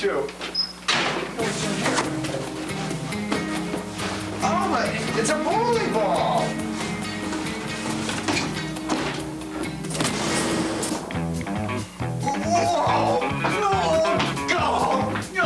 too. What's in here? Oh, my, it's a bowling ball. Whoa! No! Go!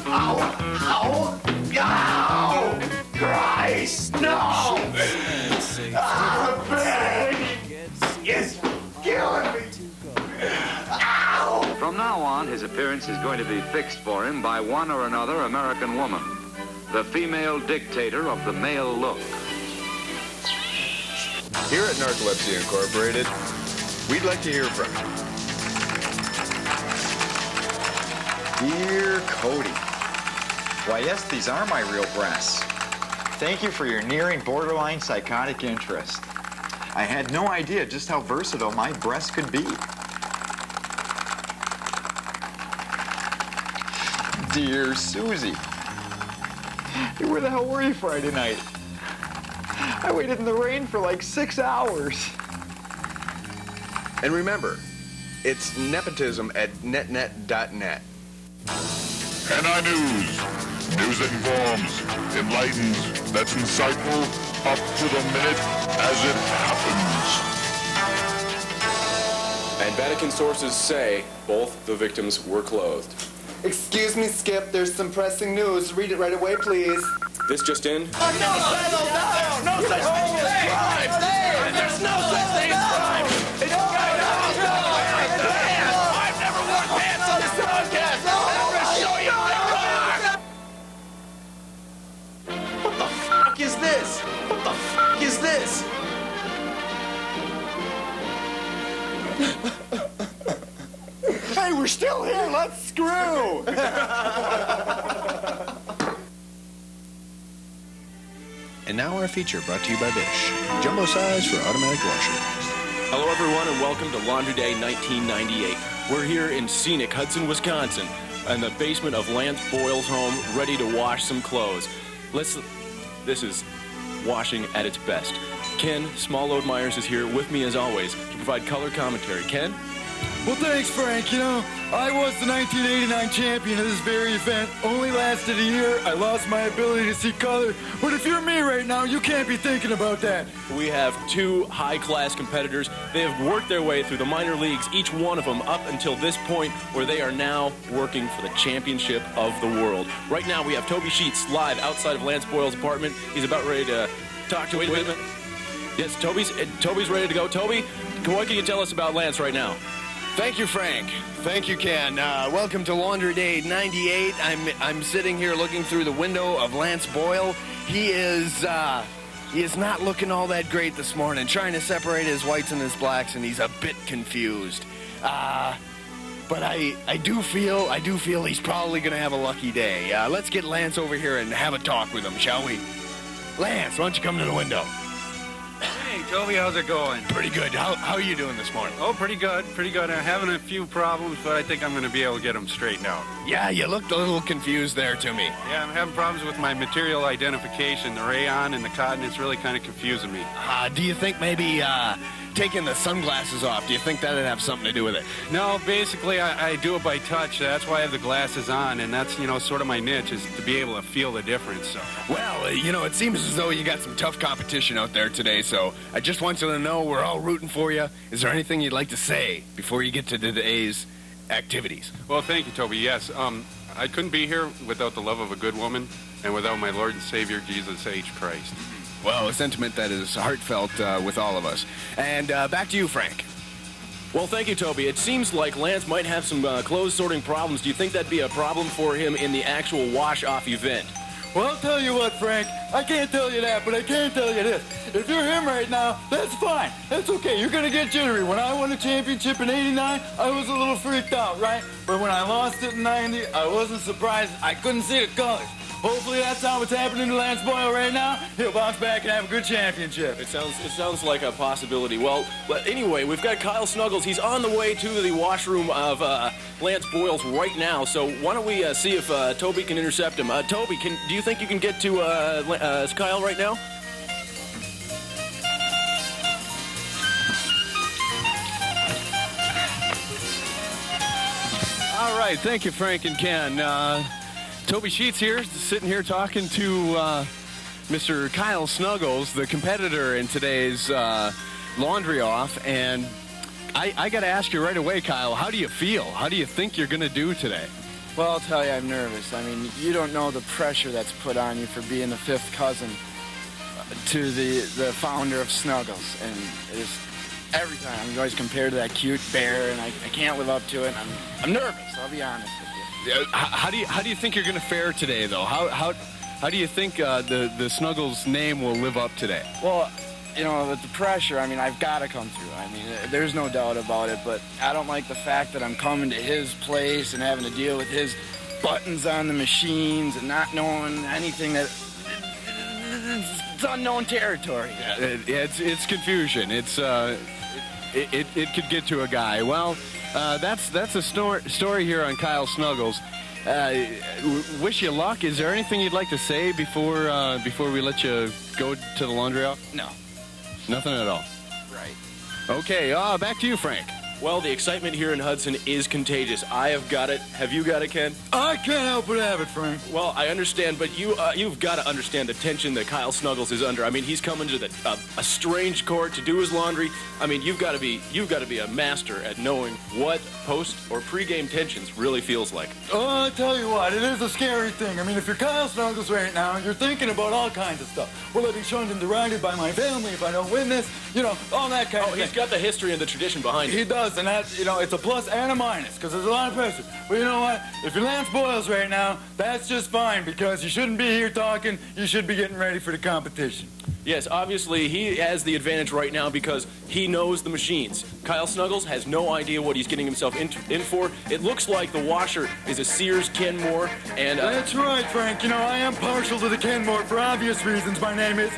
Ow! Ow! Ow! Christ! No! Ah, pain! It's killing me! Ow! From now on, his appearance is going to be fixed for him by one or another American woman, the female dictator of the male look. Here at Narcolepsy Incorporated, we'd like to hear from you. Dear Cody, why yes, these are my real breasts. Thank you for your nearing borderline psychotic interest. I had no idea just how versatile my breasts could be. Dear Susie, hey, where the hell were you Friday night? I waited in the rain for like 6 hours. And remember, it's nepotism at netnet.net. NI News. News that informs, enlightens, that's insightful, up to the minute as it happens. And Vatican sources say both the victims were clothed. Excuse me, Skip. There's some pressing news. Read it right away, please. This just in. No such thing as crime! There's no such thing as crime! I've never worn pants on this podcast! I'm gonna show you my car! What the fuck is this? What the fuck is this? Hey, we're still here! Let's screw! And now our feature brought to you by Bish. Jumbo size for automatic washer. Hello, everyone, and welcome to Laundry Day 1998. We're here in scenic Hudson, Wisconsin, in the basement of Lance Boyle's home, ready to wash some clothes. Listen, this is washing at its best. Ken Smallload Myers is here with me, as always, to provide color commentary. Ken? Well, thanks, Frank. You know, I was the 1989 champion of this very event. Only lasted a year. I lost my ability to see color. But if you're me right now, you can't be thinking about that. We have two high-class competitors. They have worked their way through the minor leagues, each one of them up until this point where they are now working for the championship of the world. Right now, we have Toby Sheets live outside of Lance Boyle's apartment. He's about ready to talk to him. Wait a minute. Yes, Toby's ready to go. Toby, what can you tell us about Lance right now? Thank you, Frank. Thank you, Ken. Welcome to Laundry Day 98. I'm sitting here looking through the window of Lance Boyle. He is not looking all that great this morning, trying to separate his whites and his blacks, and he's a bit confused. But I do feel he's probably going to have a lucky day. Let's get Lance over here and have a talk with him, shall we? Lance, why don't you come to the window? Hey, Toby, how's it going? Pretty good. How are you doing this morning? Oh, pretty good, pretty good. I'm having a few problems, but I think I'm going to be able to get them straightened out. Yeah, you looked a little confused there to me. Yeah, I'm having problems with my material identification. The rayon and the cotton, it's really kind of confusing me. Do you think maybe taking the sunglasses off, do you think that would have something to do with it? No, basically, I do it by touch. That's why I have the glasses on, and that's, sort of my niche, is to be able to feel the difference. So. Well, it seems as though you got some tough competition out there today, so I just want you to know we're all rooting for you. Is there anything you'd like to say before you get to today's activities? Well, thank you, Toby. Yes, I couldn't be here without the love of a good woman and without my Lord and Savior, Jesus H. Christ. Well, a sentiment that is heartfelt with all of us. And back to you, Frank. Well, thank you, Toby. It seems like Lance might have some clothes sorting problems. Do you think that'd be a problem for him in the actual wash-off event? Well, I'll tell you what, Frank. I can't tell you that, but I can tell you this. If you're him right now, that's fine. That's okay. You're going to get jittery. When I won the championship in '89, I was a little freaked out, right? But when I lost it in '90, I wasn't surprised. I couldn't see the colors. Hopefully that's not what's happening to Lance Boyle right now. He'll bounce back and have a good championship. It sounds like a possibility. Well, but anyway, we've got Kyle Snuggles. He's on the way to the washroom of Lance Boyle's right now. So why don't we see if Toby can intercept him? Toby, do you think you can get to Kyle right now? All right, right, thank you, Frank and Ken. Toby Sheets here, sitting here talking to Mr. Kyle Snuggles, the competitor in today's laundry off. And I got to ask you right away, Kyle, how do you feel? How do you think you're going to do today? Well, I'll tell you, I'm nervous. I mean, you don't know the pressure that's put on you for being the fifth cousin to the founder of Snuggles. And it's every time I'm always compared to that cute bear, and I can't live up to it. I'm nervous, I'll be honest with you. How do you think you're going to fare today, though? How do you think the Snuggles name will live up today? Well, you know, with the pressure, I mean, I've got to come through. I mean, there's no doubt about it, but I don't like the fact that I'm coming to his place and having to deal with his buttons on the machines and not knowing anything that... It's unknown territory. Yeah, it's confusion. It could get to a guy. Well, that's a story here on Kyle Snuggles. Wish you luck. Is there anything you'd like to say before we let you go to the laundry off? No. Nothing at all. Right. Okay. Back to you, Frank. Well, the excitement here in Hudson is contagious. I have got it. Have you got it, Ken? I can't help but have it, Frank. Well, I understand, but you've got to understand the tension that Kyle Snuggles is under. I mean, he's coming to a strange court to do his laundry. I mean, you've got to be a master at knowing what post or pregame tensions really feels like. Oh, I tell you what, it is a scary thing. I mean, if you're Kyle Snuggles right now, you're thinking about all kinds of stuff. Will I be shunned and derided by my family if I don't win this? You know, all that kind of thing. He's got the history and the tradition behind him. He does, and that, you know, it's a plus and a minus, because there's a lot of pressure. But you know what? If you're Lance Boyles right now, that's just fine, because you shouldn't be here talking. You should be getting ready for the competition. Yes, obviously, he has the advantage right now because he knows the machines. Kyle Snuggles has no idea what he's getting himself in for. It looks like the washer is a Sears Kenmore, and... That's right, Frank. You know, I am partial to the Kenmore for obvious reasons. My name is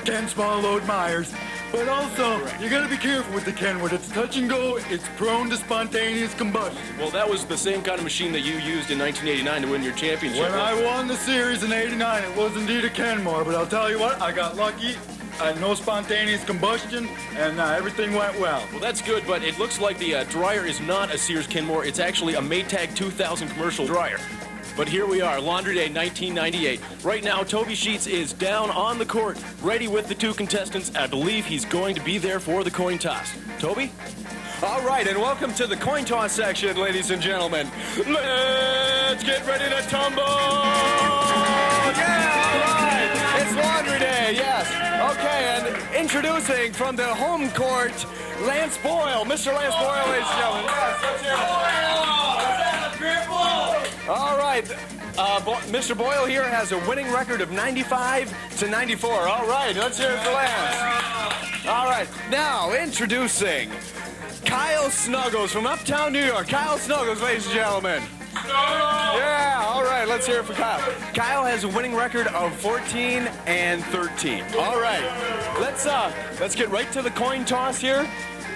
Ken Smallload Myers. But also, you got to be careful with the Kenwood. It's touch and go. It's prone to spontaneous combustion. Well, that was the same kind of machine that you used in 1989 to win your championship. When I won the series in '89, it was indeed a Kenmore. But I'll tell you what, I got lucky. I had no spontaneous combustion, and everything went well. Well, that's good, but it looks like the dryer is not a Sears Kenmore. It's actually a Maytag 2000 commercial dryer. But here we are, Laundry Day 1998. Right now, Toby Sheets is down on the court, ready with the two contestants. I believe he's going to be there for the coin toss. Toby? All right, and welcome to the coin toss section, ladies and gentlemen. Let's get ready to tumble! Yeah, all right. It's Laundry Day, yes. Okay, and introducing from the home court, Lance Boyle. Mr. Lance Boyle, ladies and gentlemen. Yes, let's hear it. All right, Mr. Boyle here has a winning record of 95-94. All right, let's hear it for Lance. All right, now introducing Kyle Snuggles from Uptown New York. Kyle Snuggles, ladies and gentlemen. Yeah, all right, let's hear it for Kyle. Kyle has a winning record of 14-13. All right, let's get right to the coin toss here.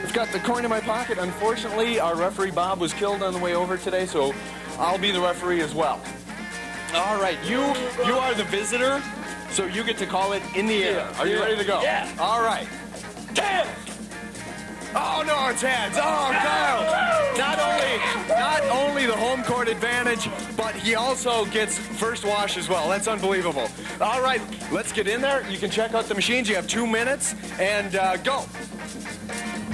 I've got the coin in my pocket. Unfortunately, our referee Bob was killed on the way over today, so I'll be the referee as well. All right, you are the visitor, so you get to call it in the air. Are you ready to go? Yeah. All right. Heads! Oh, no, it's heads. Oh, Kyle. Not only the home court advantage, but he also gets first wash as well. That's unbelievable. All right, let's get in there. You can check out the machines. You have 2 minutes, and go.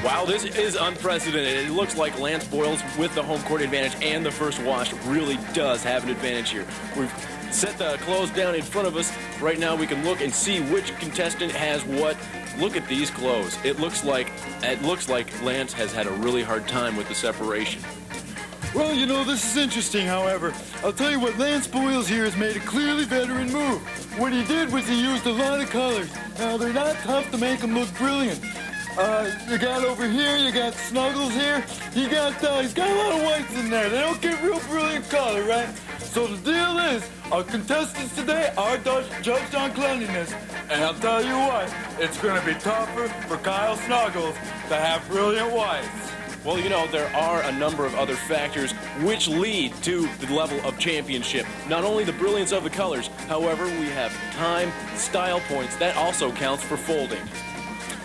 Wow, this is unprecedented. It looks like Lance Boyles, with the home court advantage and the first wash, really does have an advantage here. We've set the clothes down in front of us. Right now we can look and see which contestant has what. Look at these clothes. It looks like Lance has had a really hard time with the separation. Well, you know, this is interesting, however. I'll tell you what, Lance Boyles here has made a clearly veteran move. What he did was he used a lot of colors. Now, they're not tough to make them look brilliant. You got over here, you got Snuggles here. He's got a lot of whites in there. They don't get real brilliant color, right? So the deal is, our contestants today are judged on cleanliness. And I'll tell you what, it's going to be tougher for Kyle Snuggles to have brilliant whites. Well, you know, there are a number of other factors which lead to the level of championship. Not only the brilliance of the colors, however, we have time, style points. That also counts for folding.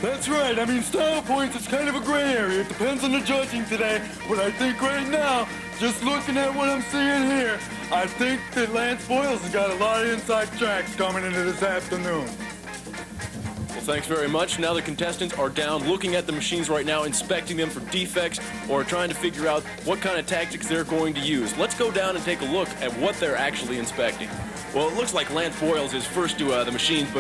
That's right. I mean, style points is kind of a gray area. It depends on the judging today. But I think right now, just looking at what I'm seeing here, I think that Lance Boyles has got a lot of inside tracks coming into this afternoon. Well, thanks very much. Now the contestants are down looking at the machines right now, inspecting them for defects or trying to figure out what kind of tactics they're going to use. Let's go down and take a look at what they're actually inspecting. Well, it looks like Lance Boyles is first to the machines, but